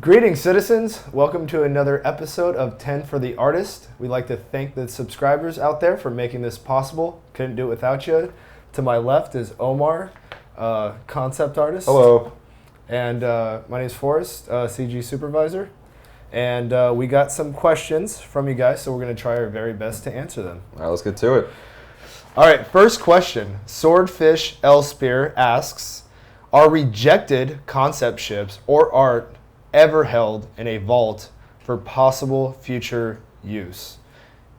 Greetings, citizens. Welcome to another episode of 10 for the Artist. We'd like to thank the subscribers out there for making this possible. Couldn't do it without you. To my left is Omar, concept artist. Hello. And my name is Forrest, CG supervisor. And we got some questions from you guys, so we're going to try our very best to answer them. All right, let's get to it. All right, first question. Swordfish Elspear asks, are rejected concept ships or art ever held in a vault for possible future use?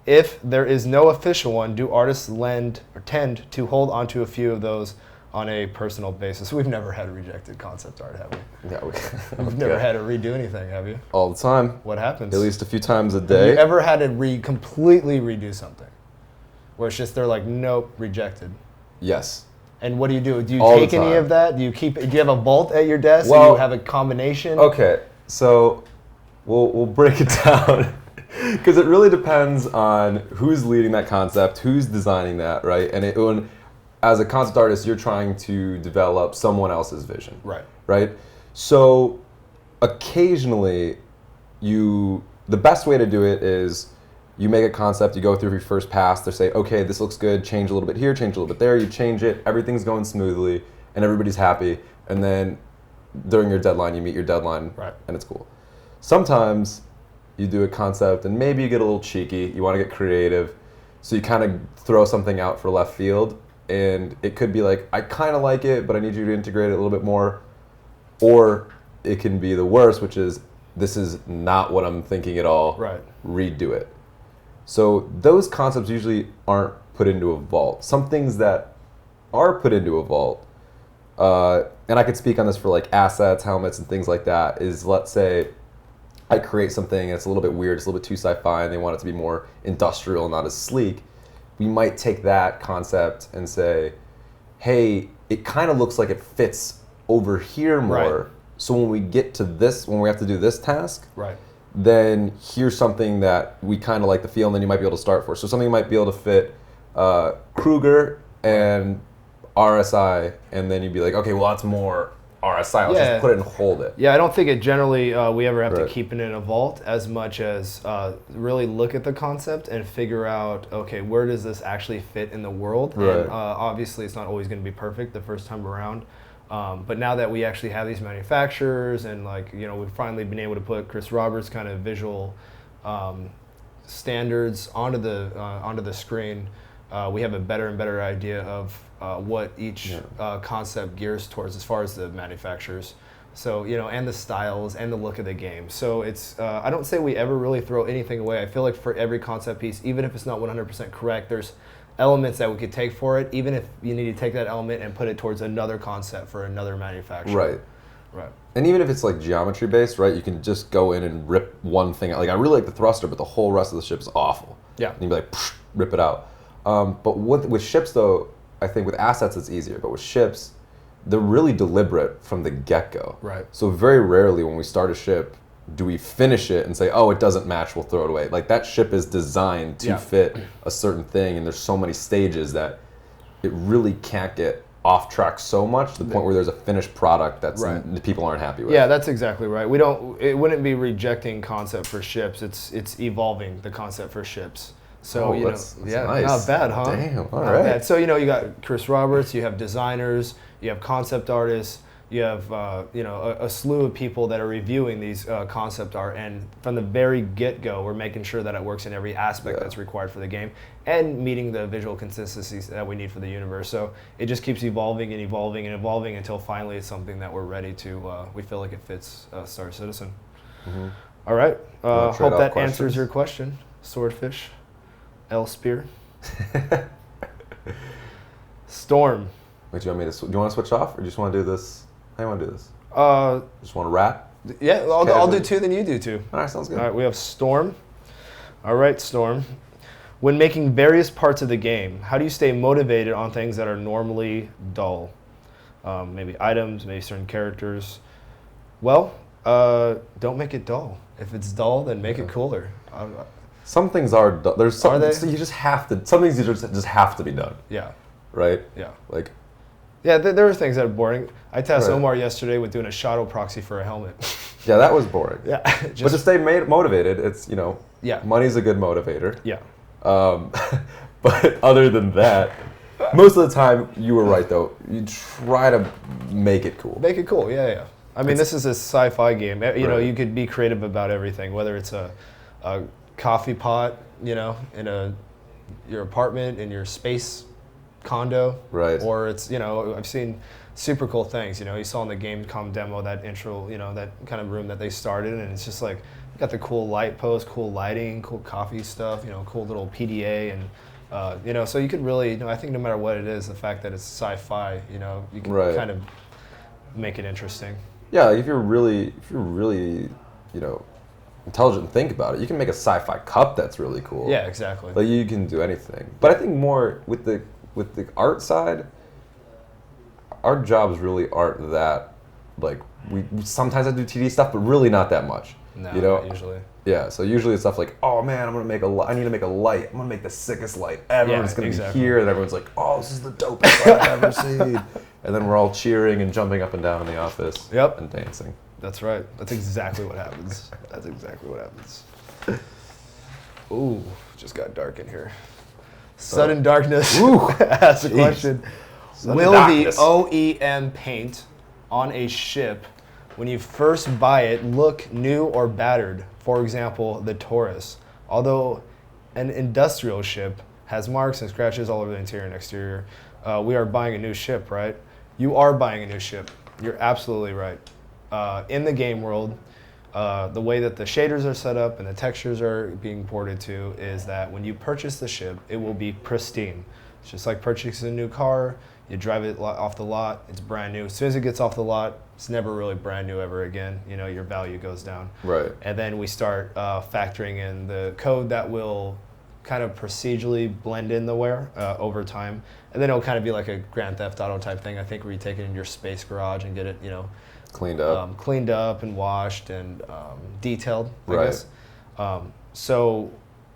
If there is no official one, do artists lend or tend to hold onto a few of those on a personal basis? We've never had a rejected concept art, have we? Yeah, You've never had to redo anything, have you? all the time. What happens? At least a few times a Have day. you ever had to completely redo something? Where it's just they're like, nope, rejected. Yes. And what do? Do you All take the any time. of that? Do you have a vault at your desk? Well, Do you have a combination? Okay, so we'll break it down because it really depends on who's leading that concept, who's designing that, right? And when, as a concept artist, you're trying to develop someone else's vision, right? So occasionally, the best way to do it is you make a concept, you go through your first pass, they say, okay, this looks good, change a little bit here, change a little bit there, you change it, everything's going smoothly, and everybody's happy, and then during your deadline, you meet your deadline, and it's cool. Sometimes you do a concept, and maybe you get a little cheeky, you want to get creative, so you kind of throw something out for left field, and it could be like, I kind of like it, but I need you to integrate it a little bit more, or it can be the worst, which is, this is not what I'm thinking at all, redo it. So those concepts usually aren't put into a vault. Some things that are put into a vault, and I could speak on this for like assets, helmets, and things like that, is let's say I create something and it's a little bit weird, it's a little bit too sci-fi, and they want it to be more industrial, not as sleek. We might take that concept and say, hey, it kind of looks like it fits over here more. So when we get to this, when we have to do this task, then here's something that we kind of like the feel, and then you might be able to start for. So something might be able to fit Kruger and RSI, and then you'd be like, okay, well, that's more RSI. Let's just put it and hold it. Yeah, I don't think it generally, we ever have to keep it in a vault as much as really look at the concept and figure out, okay, where does this actually fit in the world? And obviously, it's not always going to be perfect the first time around. But now that we actually have these manufacturers and we've finally been able to put Chris Roberts' kind of visual standards onto the screen, we have a better and better idea of what each concept gears towards as far as the manufacturers. So, and the styles and the look of the game. So it's, I don't say we ever really throw anything away. I feel like for every concept piece, even if it's not 100% correct, there's elements that we could take for it, even if you need to take that element and put it towards another concept for another manufacturer. Right. And even if it's like geometry based, you can just go in and rip one thing out. Like I really like the thruster, but the whole rest of the ship is awful. Yeah. And you'd be like, rip it out. But with ships though, I think with assets it's easier, but with ships, they're really deliberate from the get-go. So very rarely when we start a ship, do we finish it and say, oh, it doesn't match, we'll throw it away. Like that ship is designed to fit a certain thing, and there's so many stages that it really can't get off track so much to the point where there's a finished product that's the people aren't happy with. Yeah, that's exactly right. It wouldn't be rejecting concept for ships, it's evolving the concept for ships. So that's nice. Not bad, huh? Damn, all not right. Bad. So you got Chris Roberts, you have designers, you have concept artists, you have a slew of people that are reviewing these concept art, and from the very get-go, we're making sure that it works in every aspect that's required for the game, and meeting the visual consistencies that we need for the universe. So it just keeps evolving and evolving and evolving until finally it's something that we're ready to. We feel like it fits Star Citizen. All right. Hope that answers your question, Swordfish Elspear. Storm. Wait, do you want to switch off, or do you just want to do this? How do you want to do this? Just want to rap? Yeah, I'll do two, then you do two. All right, sounds good. All right, we have Storm. All right, Storm. When making various parts of the game, how do you stay motivated on things that are normally dull? Maybe items, maybe certain characters. Well, don't make it dull. If it's dull, then make it cooler. Some things are dull. There's some, Are they? so you just have to. Some things you just have to be done. Yeah. Right. Yeah. Like. Yeah, there are things that are boring. I tasked Omar yesterday with doing a shadow proxy for a helmet. Yeah, that was boring. Yeah, but to stay motivated, it's, Yeah. money's a good motivator. Yeah. But other than that, most of the time, you were right though. You try to make it cool. Make it cool, yeah. I mean, this is a sci-fi game. You know, Right. you could be creative about everything, whether it's a coffee pot, in your apartment, in your space condo, Right. or it's, I've seen super cool things. You saw in the Gamescom demo that intro, that kind of room that they started, and it's just like got the cool light post, cool lighting, cool coffee stuff, cool little PDA, and so you could really, I think no matter what it is, the fact that it's sci-fi, you can Right. kind of make it interesting. Yeah, if you're really, intelligent and think about it, you can make a sci-fi cup that's really cool. Yeah, exactly. Like you can do anything. But I think more with the art side, our jobs really aren't that, like, we sometimes I do TD stuff, but really not that much. No, Not usually. Yeah, so usually it's stuff like, oh man, I need to make a light. I'm gonna make the sickest light ever. Yeah, It's gonna exactly. be here, and everyone's like, oh, this is the dopest light I've ever seen. And then we're all cheering and jumping up and down in the office. Yep. And dancing. That's right. That's exactly what happens. Ooh, just got dark in here. Sudden darkness. Ooh, asks a jeez. question. Sudden Will darkness. the OEM paint on a ship, when you first buy it, look new or battered? For example, the Taurus. Although an industrial ship has marks and scratches all over the interior and exterior, we are buying a new ship, right? You are buying a new ship. You're absolutely right. In the game world, the way that the shaders are set up and the textures are being ported to is that when you purchase the ship, it will be pristine. It's just like purchasing a new car. You drive it off the lot, it's brand new. As soon as it gets off the lot, it's never really brand new ever again. Your value goes down. Right. And then we start factoring in the code that will kind of procedurally blend in the wear over time. And then it'll kind of be like a Grand Theft Auto type thing, I think, where you take it in your space garage and get it, Cleaned up. cleaned up and washed and detailed, I Right. guess.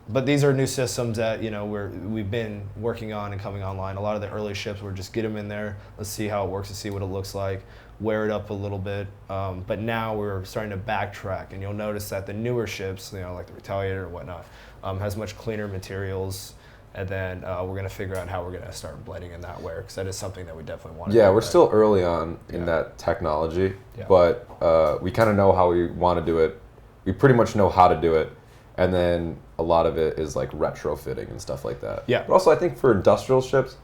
But these are new systems that we've been working on and coming online. A lot of the early ships, we're just get them in there, let's see how it works, to see what it looks like, wear it up a little bit. But now we're starting to backtrack, and you'll notice that the newer ships, like the Retaliator or whatnot, has much cleaner materials. And then we're going to figure out how we're going to start blending in that wear, because that is something that we definitely want to do. Yeah, we're right? still early on in Yeah. that technology, Yeah. but we kind of know how we want to do it. We pretty much know how to do it, and then a lot of it is like retrofitting and stuff like that. Yeah. But also, I think for industrial ships,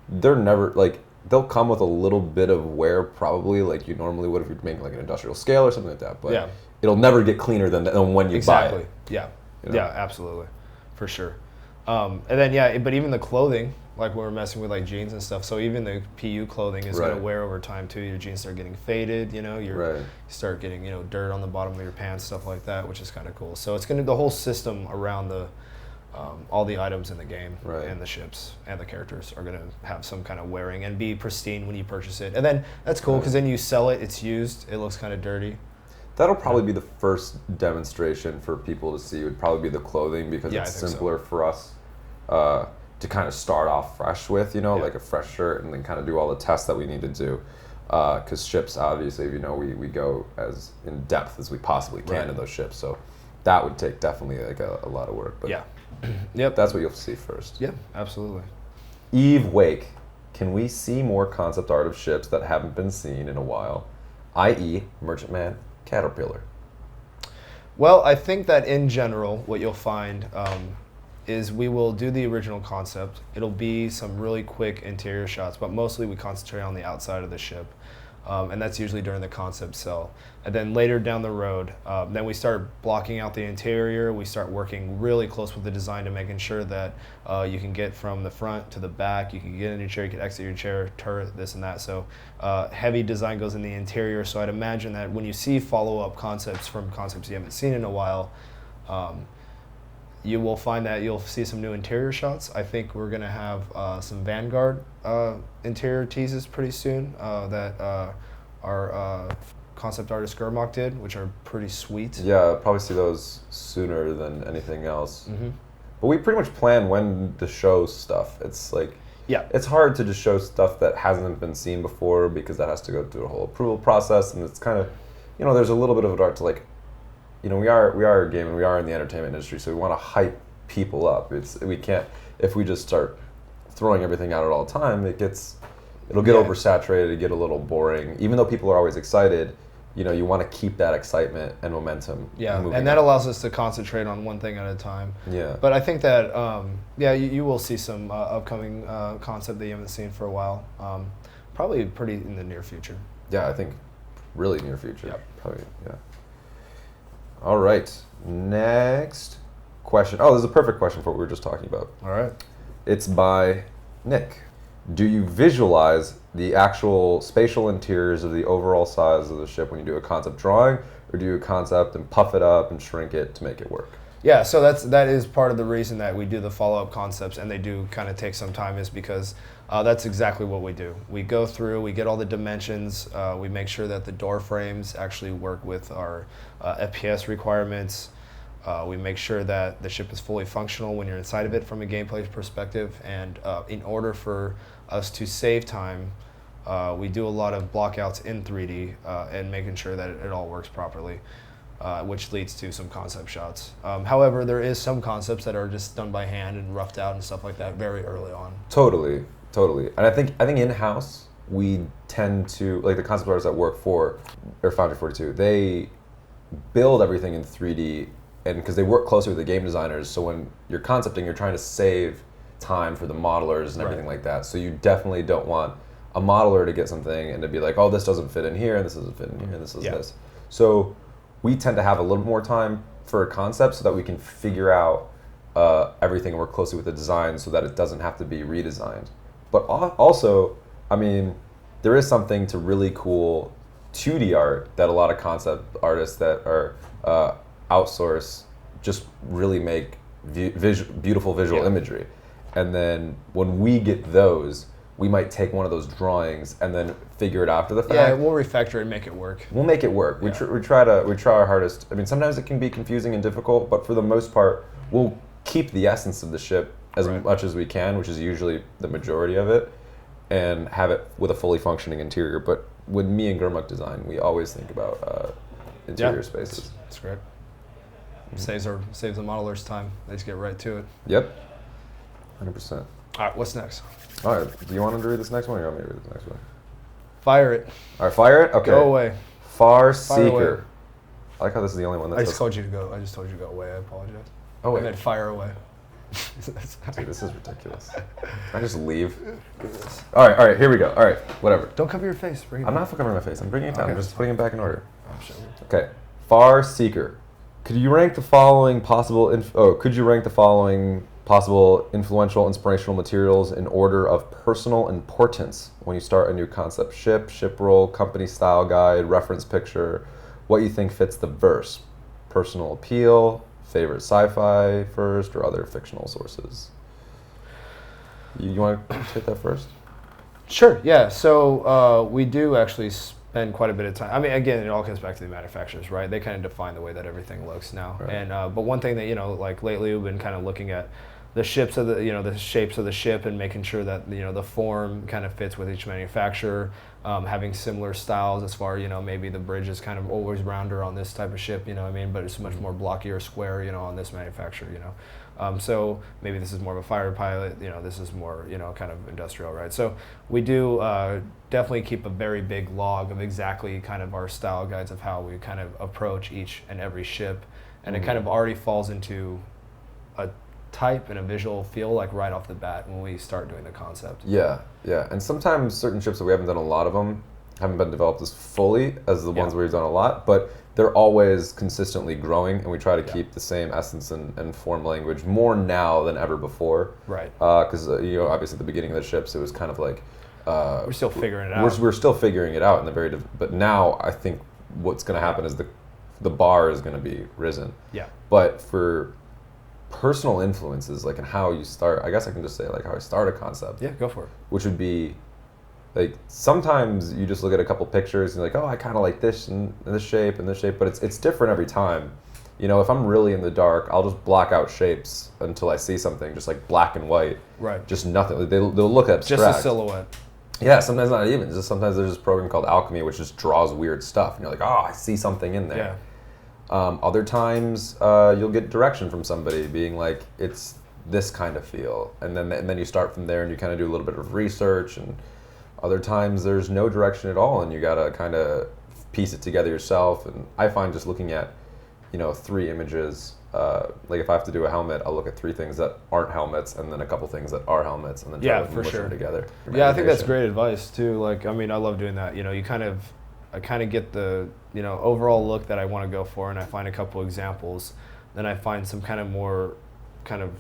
they're never like they'll come with a little bit of wear, probably like you normally would if you're making like an industrial scale or something like that. But Yeah. it'll never get cleaner than when you buy Exactly. it. Yeah. You know? Yeah, absolutely. For sure. And then, but even the clothing, like when we're messing with like jeans and stuff, so even the PU clothing is going Right. to wear over time too. Your jeans start getting faded, you Right. start getting, dirt on the bottom of your pants, stuff like that, which is kind of cool. So it's going to, the whole system around all the items in the game Right. and the ships and the characters are going to have some kind of wearing and be pristine when you purchase it. And then that's cool, because then you sell it, it's used, it looks kind of dirty. That'll probably be the first demonstration for people to see. Would probably be the clothing, because Yeah, it's I think so. simpler for us to kind of start off fresh with, like a fresh shirt, and then kind of do all the tests that we need to do. Because ships, obviously, we go as in depth as we possibly can Right. in those ships. So that would take definitely like a lot of work. But Yeah. Yep. that's what you'll see first. Yeah, absolutely. Eve Wake, can we see more concept art of ships that haven't been seen in a while, i.e., Merchantman, Caterpillar? Well, I think that in general, what you'll find is we will do the original concept. It'll be some really quick interior shots, but mostly we concentrate on the outside of the ship. And that's usually during the concept cell. And then later down the road, then we start blocking out the interior. We start working really close with the design to making sure that you can get from the front to the back. You can get in your chair, you can exit your chair, turret, this and that. So heavy design goes in the interior. So I'd imagine that when you see follow-up concepts from concepts you haven't seen in a while, you will find that you'll see some new interior shots. I think we're going to have some Vanguard interior teases pretty soon that our concept artist Germach did, which are pretty sweet. Yeah, I'll probably see those sooner than anything else. Mm-hmm. But we pretty much plan when to show stuff. It's like, Yeah. it's hard to just show stuff that hasn't been seen before, because that has to go through a whole approval process, and it's kind of, there's a little bit of an art to like, we are a game and we are in the entertainment industry, so we want to hype people up. We can't, if we just start throwing everything out at all time, it'll get oversaturated, get a little boring. Even though people are always excited, you want to keep that excitement and momentum. Yeah, moving and that on. allows us to concentrate on one thing at a time. Yeah. But I think that, you will see some upcoming concept that you haven't seen for a while. Probably pretty in the near future. Yeah, I think really near future. Yep. Probably, yeah. All right, next question. Oh, this is a perfect question for what we were just talking about. All right. It's by Nick. Do you visualize the actual spatial interiors of the overall size of the ship when you do a concept drawing, or do you a concept and puff it up and shrink it to make it work? Yeah, so that is part of the reason that we do the follow-up concepts, and they do kind of take some time, is because that's exactly what we do. We go through, we get all the dimensions, we make sure that the door frames actually work with our FPS requirements. We make sure that the ship is fully functional when you're inside of it from a gameplay perspective, and in order for us to save time, we do a lot of blockouts in 3D and making sure that it all works properly, which leads to some concept shots. However, there is some concepts that are just done by hand and roughed out and stuff like that very early on. Totally. And I think in-house, we tend to, like the concept artists that work for Foundry 42, they build everything in 3D, and because they work closely with the game designers, so when you're concepting, you're trying to save time for the modelers and everything like that. So you definitely don't want a modeler to get something and to be like, oh, this doesn't fit in here, and this doesn't fit in here, and this is this. So we tend to have a little more time for a concept so that we can figure out everything and work closely with the design so that it doesn't have to be redesigned. But also, I mean, there is something to really cool 2D art that a lot of concept artists that are outsource just really make beautiful visual imagery. And then when we get those, we might take one of those drawings and then figure it out after the fact. Yeah, we'll refactor it and make it work. We'll make it work. Yeah. We try our hardest. I mean, sometimes it can be confusing and difficult, but for the most part, we'll keep the essence of the ship as much as we can, which is usually the majority of it, and have it with a fully functioning interior. But when me and Gurmuk design, we always think about interior spaces. That's great. Saves the modelers time. They just get right to it. Yep, 100%. All right, what's next? All right, do you want him to read this next one, or you want me to read this next one? Fire it. All right, fire it. Okay. Go away. Far Fire away. Seeker. I like how this is the only one that I just says. told you to go. I just told you to go away. I apologize. Oh I wait, meant fire away. dude, this is ridiculous. Can I just leave? All right, here we go. All right, whatever. Don't cover your face. Bring it I'm back. not covering my face. I'm bringing it down. Okay, I'm just that's putting it back in order. Oh, shit. Okay. Far Seeker. Could you rank the following possible influential inspirational materials in order of personal importance when you start a new concept? Ship role, company style guide, reference picture, what you think fits the verse, personal appeal, favorite sci-fi first, or other fictional sources. You want to hit that first? Sure, yeah. So we do actually spend quite a bit of time. I mean, again, it all comes back to the manufacturers, right? They kind of define the way that everything looks now. Right. And but one thing that, like lately we've been kind of looking at the shapes of the ship and making sure that, the form kind of fits with each manufacturer, having similar styles as far, maybe the bridge is kind of always rounder on this type of ship, but it's much more blocky or square, on this manufacturer, so maybe this is more of a fighter pilot, this is more, kind of industrial, right? So we do definitely keep a very big log of exactly kind of our style guides of how we kind of approach each and every ship, and it kind of already falls into a type and a visual feel like right off the bat when we start doing the concept. Yeah. And sometimes certain ships that we haven't done a lot of them haven't been developed as fully as the ones where we've done a lot, but they're always consistently growing, and we try to keep the same essence and form language more now than ever before. Right. Because obviously at the beginning of the ships, it was kind of like we're still figuring it out. We're still figuring it out in the but now I think what's going to happen is the bar is going to be risen. Yeah. But for personal influences, like in how you start, I guess I can just say like how I start a concept. Yeah, go for it. Which would be like sometimes you just look at a couple pictures and you're like, oh, I kind of like this and this shape, but it's different every time. If I'm really in the dark, I'll just block out shapes until I see something just like black and white. Right. Just nothing. They'll look abstract. Just a silhouette. Yeah, sometimes not even. Just sometimes there's this program called Alchemy, which just draws weird stuff, and you're like, oh, I see something in there. Other times, you'll get direction from somebody being like, it's this kind of feel, and then you start from there, and you kind of do a little bit of research. And other times there's no direction at all, and you gotta kind of piece it together yourself. And I find just looking at, 3 images. Like if I have to do a helmet, I'll look at 3 things that aren't helmets, and then a couple things that are helmets, and then try to mush them together. Yeah, I think that's great advice too. Like, I mean, I love doing that. I kind of get the overall look that I want to go for, and I find a couple examples. Then I find some kind of more kind of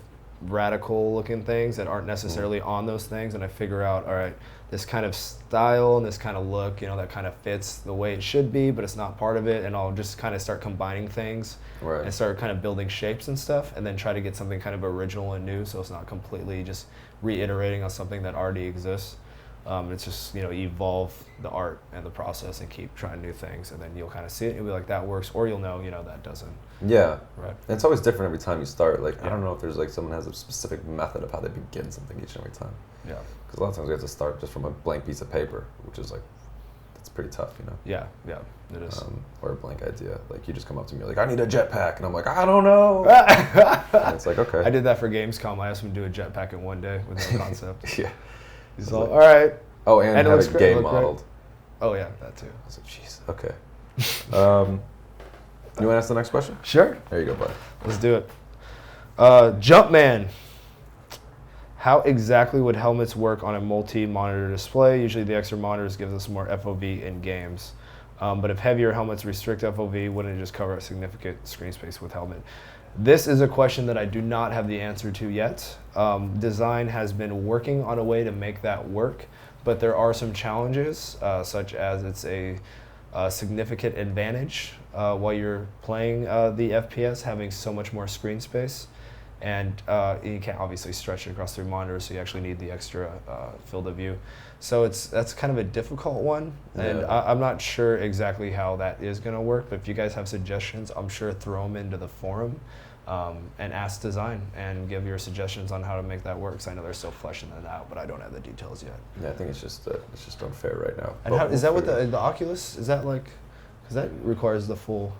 radical looking things that aren't necessarily on those things, and I figure out, all right, this kind of style and this kind of look, that kind of fits the way it should be, but it's not part of it, and I'll just kind of start combining things and start kind of building shapes and stuff, and then try to get something kind of original and new, so it's not completely just reiterating on something that already exists. It's just, evolve the art and the process and keep trying new things, and then you'll kind of see it and you'll be like, that works, or you'll know, that doesn't. Yeah. Right. And it's always different every time you start. Like, I don't know if there's like someone has a specific method of how they begin something each and every time. Yeah. Because a lot of times we have to start just from a blank piece of paper, which is like, it's pretty tough, Yeah, it is. Or a blank idea. Like, you just come up to me like, I need a jetpack, and I'm like, I don't know. And it's like, okay. I did that for Gamescom. I asked him to do a jetpack in one day with no concept. Yeah. He's all right. Oh, and have a game modeled. Great. Oh, yeah, that too. I was like, jeez, okay. You want to ask the next question? Sure. There you go, bud. Let's do it. Jumpman. How exactly would helmets work on a multi-monitor display? Usually the extra monitors gives us more FOV in games. But if heavier helmets restrict FOV, wouldn't it just cover a significant screen space with helmet? This is a question that I do not have the answer to yet. Design has been working on a way to make that work, but there are some challenges, such as it's a significant advantage while you're playing the FPS, having so much more screen space. And you can't obviously stretch it across 3 monitors, so you actually need the extra field of view. So that's kind of a difficult one, and I'm not sure exactly how that is going to work, but if you guys have suggestions, I'm sure throw them into the forum and ask design and give your suggestions on how to make that work, because I know they're still fleshing that out, but I don't have the details yet. Yeah, I think it's just unfair right now. And is that what the Oculus, is that like, because that requires the full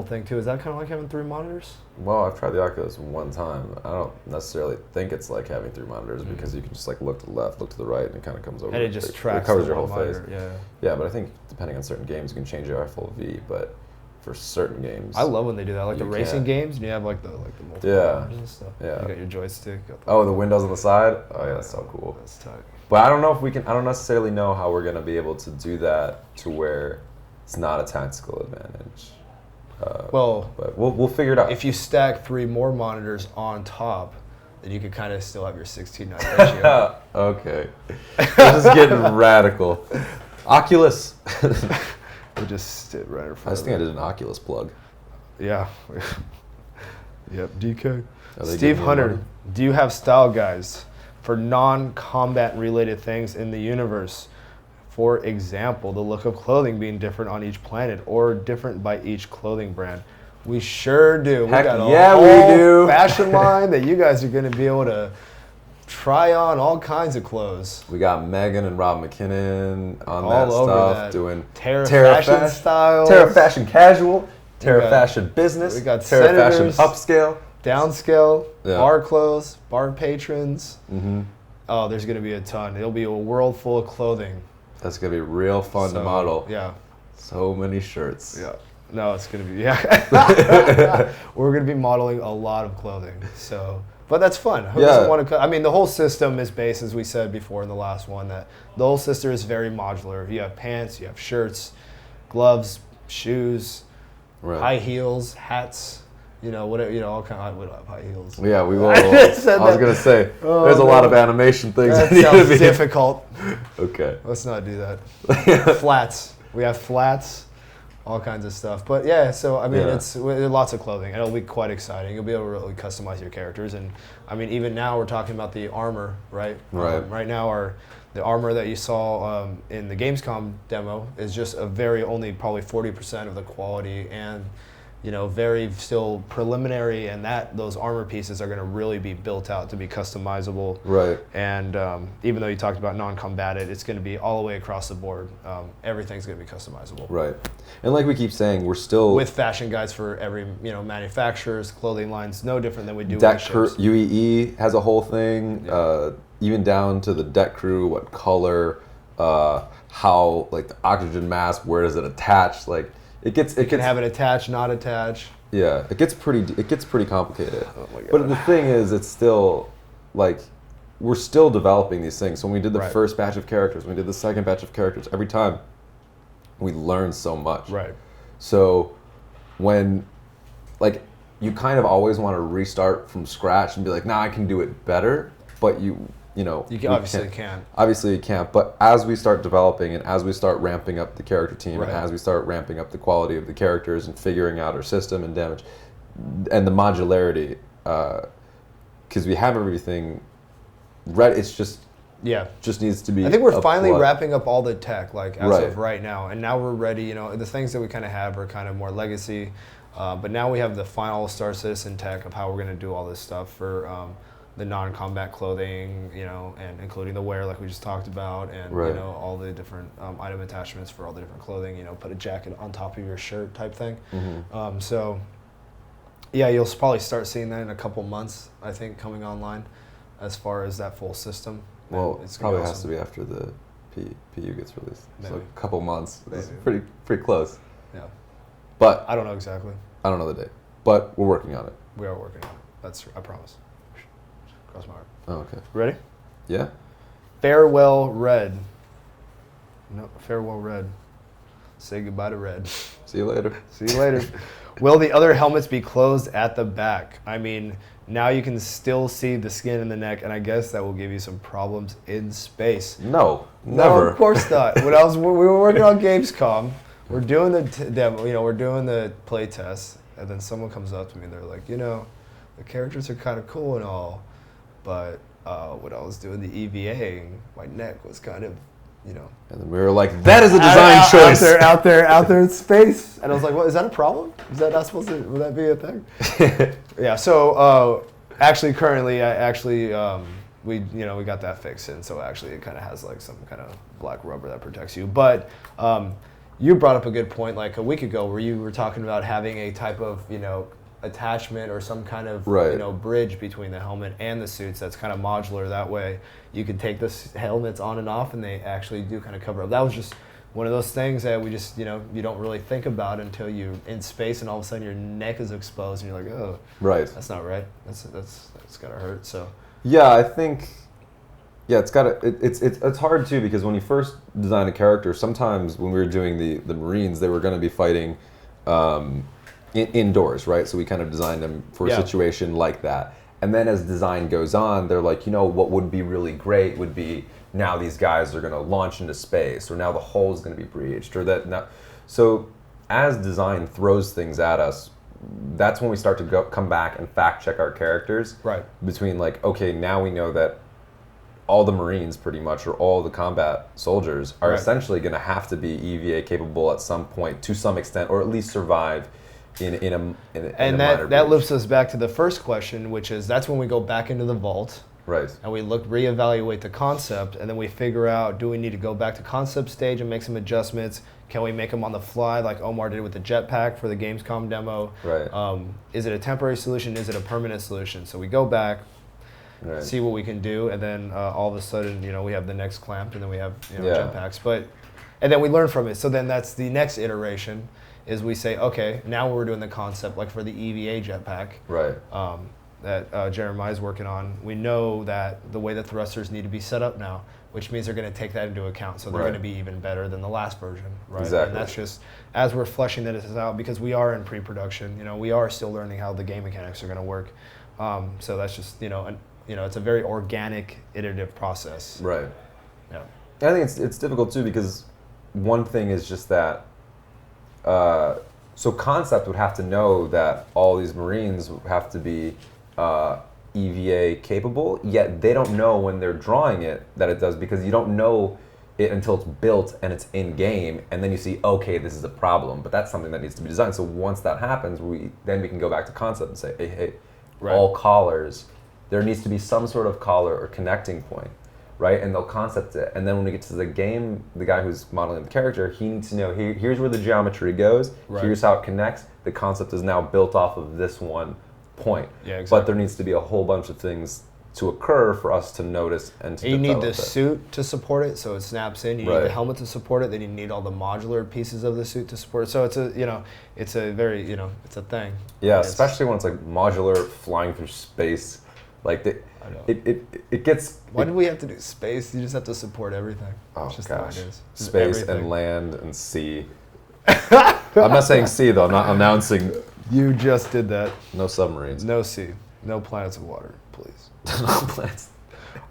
thing too. Is that kind of like having 3 monitors? Well, I've tried the Oculus one time. I don't necessarily think it's like having 3 monitors because you can just like look to the left, look to the right, and it kind of comes over. And it just tracks. It covers your whole monitor. face. Yeah, but I think depending on certain games, you can change your FOV. But for certain games, I love when they do that, like the racing games, and you have like the multiple monitors and stuff. Yeah. You got your joystick. The windows on the side. Oh yeah, that's so cool. That's tight. But I don't know if we can. I don't necessarily know how we're gonna be able to do that to where it's not a tactical advantage. But we'll figure it out. If you stack 3 more monitors on top, then you could kind of still have your 16:9 ratio. Okay. This is getting radical. Oculus. We'll just sit right in front. I just think I did an Oculus plug. Yeah. Yep. DK. Steve Hunter, do you have style guides for non-combat related things in the universe? For example, the look of clothing being different on each planet or different by each clothing brand. We sure do. Heck, we got a we do. fashion line that you guys are going to be able to try on all kinds of clothes. We got Megan and Rob McKinnon on all that over stuff, that. doing Terra fashion styles. Terra fashion casual, Terra fashion business, we got Terra fashion senators, upscale, downscale, bar clothes, bar patrons. Mm-hmm. Oh, there's going to be a ton. It'll be a world full of clothing. That's going to be real fun to model. Yeah. So many shirts. Yeah. No, it's going to be, We're going to be modeling a lot of clothing. So, but that's fun. Who doesn't want to, I mean, the whole system is based, as we said before in the last one, that the whole system is very modular. You have pants, you have shirts, gloves, shoes, high heels, hats. All kind of, we don't have high heels. Yeah, we will. I was going to say, there's a lot of animation things that need sounds to be difficult. Okay. Let's not do that. Flats. We have flats, all kinds of stuff. But yeah, so I mean, it's lots of clothing, and it'll be quite exciting. You'll be able to really customize your characters, and I mean, even now we're talking about the armor, right? Right. Right now, the armor that you saw in the Gamescom demo is just only probably 40% of the quality and very still preliminary, and those armor pieces are going to really be built out to be customizable. Right. And even though you talked about non-combatant, it's going to be all the way across the board. Everything's going to be customizable. Right. And like we keep saying, we're still with fashion guides for every manufacturers, clothing lines, no different than we do deck with crew. ships. UEE has a whole thing, even down to the deck crew, what color, how like the oxygen mask, where does it attach, like. It can have it attached, not attached. Yeah, it gets pretty complicated. Oh my God. But the thing is, it's still like we're still developing these things. So when we did the first batch of characters, when we did the second batch of characters, every time we learned so much. Right. So when like you kind of always want to restart from scratch and be like, I can do it better, but you obviously can't. Obviously you can't, but as we start developing and as we start ramping up the character team and as we start ramping up the quality of the characters and figuring out our system and damage and the modularity, because we have everything ready, it's just needs to be. I think we're finally wrapping up all the tech, like as of right now, and now we're ready. The things that we kind of have are kind of more legacy, but now we have the final Star Citizen tech of how we're going to do all this stuff for the non-combat clothing, and including the wear like we just talked about, and all the different item attachments for all the different clothing. Put a jacket on top of your shirt type thing. Mm-hmm. You'll probably start seeing that in a couple months, I think, coming online, as far as that full system. Well, it probably has to be after the PU gets released. Maybe. So a couple months. It's pretty close. Yeah. But I don't know exactly. I don't know the date. But we're working on it. We are working on it. I promise. Cross my heart. Oh, okay. Ready? Yeah. Farewell, Red. No, farewell, Red. Say goodbye to Red. See you later. See you later. Will the other helmets be closed at the back? I mean, now you can still see the skin in the neck, and I guess that will give you some problems in space. No, never. No, of course not. We were working on Gamescom. We're doing the demo. We're doing the play test, and then someone comes up to me and they're like, the characters are kind of cool and all, but when I was doing the EVA, my neck was kind of, And then we were like, that is a design choice. Out there in space. And I was like, well, is that a problem? Is that not supposed to, would that be a thing? Yeah, so actually currently, we got that fixed, and so actually it kind of has like some kind of black rubber that protects you. But you brought up a good point like a week ago where you were talking about having a type of, attachment or some kind of bridge between the helmet and the suits that's kind of modular. That way you can take the helmets on and off, and they actually do kind of cover up. That was just one of those things that we just you don't really think about until you're in space and all of a sudden your neck is exposed and you're like, oh, that's not right. That's gotta hurt. So I think it's hard too, because when you first design a character, sometimes when we were doing the Marines, they were going to be fighting indoors, right? So we kind of designed them for a situation like that. And then as design goes on, they're like, what would be really great would be now these guys are going to launch into space, or now the hull is going to be breached, or that now. So as design throws things at us, that's when we start to come back and fact check our characters. Right. Between like, okay, now we know that all the Marines pretty much, or all the combat soldiers, are essentially going to have to be EVA capable at some point, to some extent, or at least survive in a minor that breach. lifts us back to the first question, which is that's when we go back into the vault. Right. And we reevaluate the concept, and then we figure out, do we need to go back to concept stage and make some adjustments? Can we make them on the fly like Omar did with the jetpack for the Gamescom demo? Right. Is it a temporary solution? Is it a permanent solution? So we go back, see what we can do, and then all of a sudden, we have the next clamp, and then we have jetpacks. And then we learn from it. So then that's the next iteration, is we say, okay, now we're doing the concept like for the EVA jetpack. Right. That Jeremiah's working on. We know that the way the thrusters need to be set up now, which means they're going to take that into account. So they're going to be even better than the last version, right? Exactly. And that's just as we're fleshing this out, because we are in pre-production. We are still learning how the game mechanics are going to work. So that's just it's a very organic, iterative process. Right. Yeah. I think it's difficult too, because one thing is just that. So concept would have to know that all these Marines have to be EVA capable, yet they don't know when they're drawing it that it does, because you don't know it until it's built and it's in game, and then you see, okay, this is a problem, but that's something that needs to be designed. So once that happens, then we can go back to concept and say, hey, all collars, there needs to be some sort of collar or connecting point, right? And they'll concept it. And then when we get to the game, the guy who's modeling the character, he needs to know, here's where the geometry goes, here's how it connects. The concept is now built off of this one point. Yeah, exactly. But there needs to be a whole bunch of things to occur for us to notice and to develop. You need the it. suit to support it, so it snaps in. You need the helmet to support it. Then you need all the modular pieces of the suit to support it. So it's it's a very, it's a thing. Yeah, especially when it's like modular, flying through space. Like it gets. Why do we have to do space? You just have to support everything. Oh it's just gosh, the way it is. Space everything. And land and sea. I'm not saying sea though. I'm not announcing. You just did that. No submarines. No sea. No planets of water, please. No planets.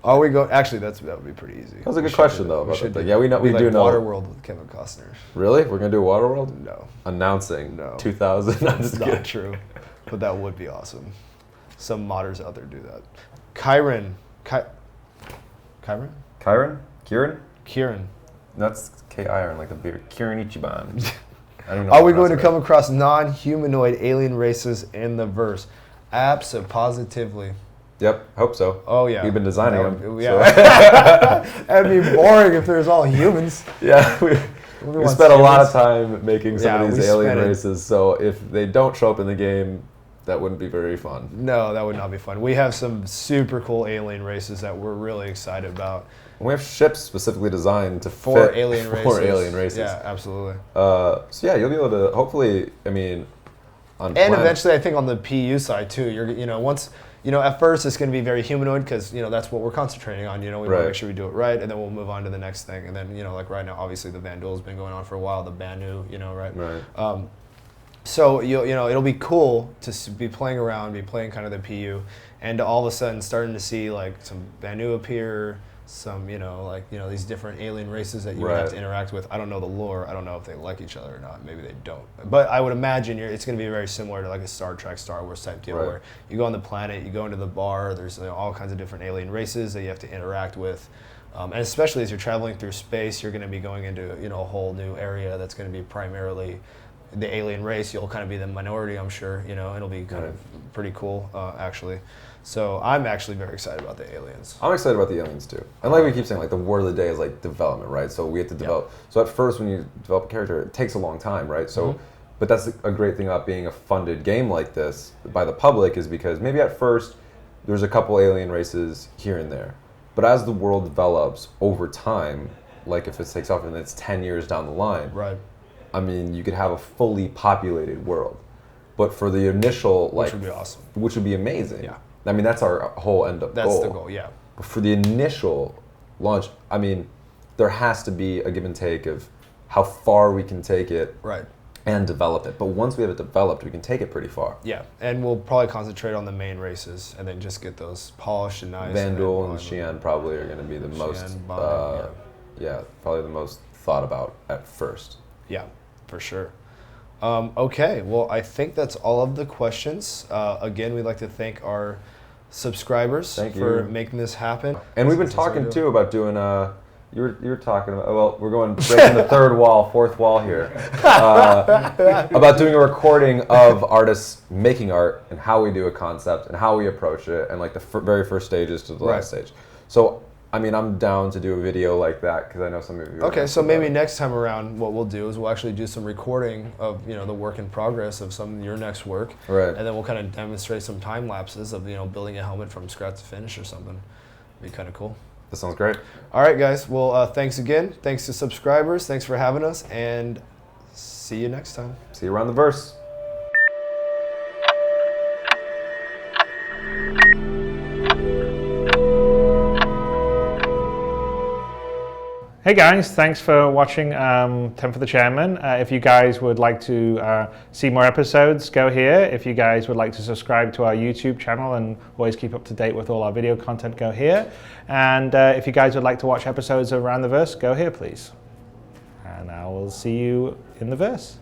Are we going? Actually, that would be pretty easy. That was a good question though. We should do, yeah, we do know. Waterworld with Kevin Costner. Really? We're gonna do Waterworld? No. Announcing. No. 2000. That's not true. But that would be awesome. Some modders out there do that. Kieran. Kieran. That's K-Iron, like the beer. Kieran Ichiban. I don't know. Are we going to come across non-humanoid alien races in the verse? Absolutely. Yep, hope so. Oh yeah. We've been designing them. Yeah. So. That'd be boring if there's all humans. Yeah, we spent a lot of time making some of these alien races, so if they don't show up in the game, that wouldn't be very fun. No, that would not be fun. We have some super cool alien races that we're really excited about. And we have ships specifically designed to for fit alien races. For alien races. Yeah, absolutely. So yeah, you'll be able to hopefully. I mean, on and eventually, I think on the PU side too. Once. At first it's going to be very humanoid because, that's what we're concentrating on. We want to make sure we do it right, and then we'll move on to the next thing. And then, like right now, obviously the Van Duel's been going on for a while, the Banu, right? Right. So, it'll be cool to be playing around, be playing kind of the PU, and to all of a sudden starting to see like some Banu appear, some, these different alien races that you have to interact with. I don't know the lore. I don't know if they like each other or not. Maybe they don't. But I would imagine it's going to be very similar to like a Star Trek, Star Wars type deal where you go on the planet, you go into the bar, there's all kinds of different alien races that you have to interact with. And especially as you're traveling through space, you're going to be going into, a whole new area that's going to be primarily the alien race. You'll kind of be the minority, I'm sure. It'll be kind of pretty cool, actually. So I'm actually very excited about the aliens. I'm excited about the aliens too. And like we keep saying, like the word of the day is like development, right? So we have to develop. So at first when you develop a character, it takes a long time, right? So, but that's a great thing about being a funded game like this by the public is because maybe at first there's a couple alien races here and there. But as the world develops over time, like if it takes off and it's 10 years down the line, I mean, you could have a fully populated world. But for the initial, which would be awesome. Which would be amazing. Yeah. I mean, that's our whole end up goal. That's the goal, yeah. But for the initial launch, I mean, there has to be a give and take of how far we can take it and develop it. But once we have it developed, we can take it pretty far. Yeah, and we'll probably concentrate on the main races and then just get those polished and nice. Van Duel and Xi'an probably are going to be the most, probably the most thought about at first. Yeah, for sure. Okay, well, I think that's all of the questions. Again, we'd like to thank our subscribers for making this happen. And we've been talking too about doing you were talking about, well, we're breaking the fourth wall here, about doing a recording of artists making art and how we do a concept and how we approach it and like the very first stages to the last stage. So, I mean, I'm down to do a video like that because I know some of you. Okay, so maybe next time around, what we'll do is we'll actually do some recording of the work in progress of some of your next work, and then we'll kind of demonstrate some time lapses of building a helmet from scratch to finish or something. It'd be kind of cool. That sounds great. All right, guys. Well, thanks again. Thanks to subscribers. Thanks for having us, and see you next time. See you around the verse. Hey guys, thanks for watching 10 for the Chairman. If you guys would like to see more episodes, go here. If you guys would like to subscribe to our YouTube channel and always keep up to date with all our video content, go here. And if you guys would like to watch episodes of Around the Verse, go here please. And I will see you in the verse.